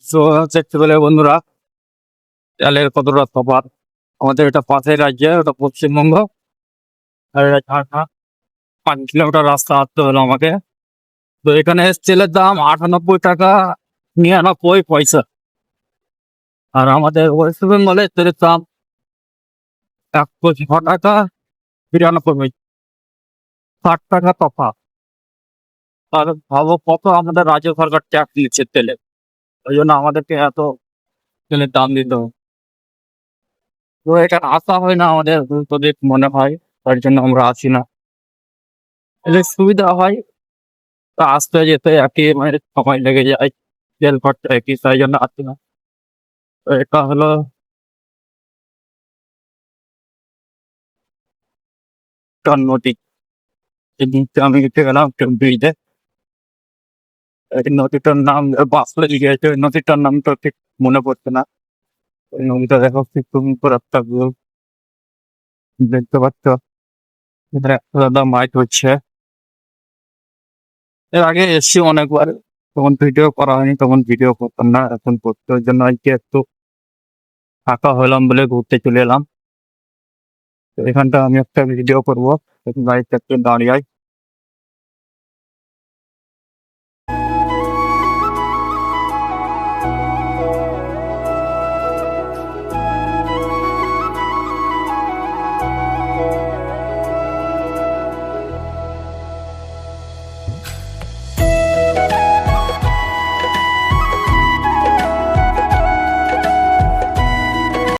So দেখতে পেলে বন্ধুরা তেলের কতটা তফাৎ। আমাদের এটা পাশের রাজ্যে, ওটা পশ্চিমবঙ্গ, আর এটা ঝাড়খণ্ড। 5 কিলোমিটার রাস্তা হাঁটতে হলো আমাকে। তো এখানে তেলের দাম 98 টাকা 99 পয়সা, আর আমাদের ওয়েস্ট বেঙ্গলে তেলের দাম 106 টাকা 92 পয়সা, 60 টাকা তফাৎ। আর ভাবো কত আমাদের রাজ্য সরকার ট্যাক্স নিচ্ছে তেলে, ওই জন্য আমাদেরকে এত তেলের দাম দিতে হবে। তো এখানে আসা হয় না আমাদের, তোদের মনে হয়, তার জন্য আমরা আসি না। এলে সুবিধা হয়, তা আসতে যেতে একই মানে সময় লেগে যায়, তেল খরচা একই, তাই জন্য আসি না। তো এটা হলো একটা নদী। এই নদীতে আমি উঠে গেলাম ব্রিজে। এই নদীটার নাম বাসলে গিয়েছে, ওই নদীটার নাম তো ঠিক মনে পড়ছে না। ওই নদীটা দেখো কি সুন্দর একটা view, দেখতে পাচ্ছ। এখানে একটা দাদা মাছ হচ্ছে। এর আগে এসছি অনেকবার, তখন ভিডিও করা হয়নি, তখন ভিডিও করতাম না, এখন করতে, ওই জন্য আজকে একটু ফাঁকা হলাম বলে ঘুরতে চলে এলাম। তো এখানটা আমি একটা ভিডিও করবো, গাড়িতে একটু দাঁড়িয়ে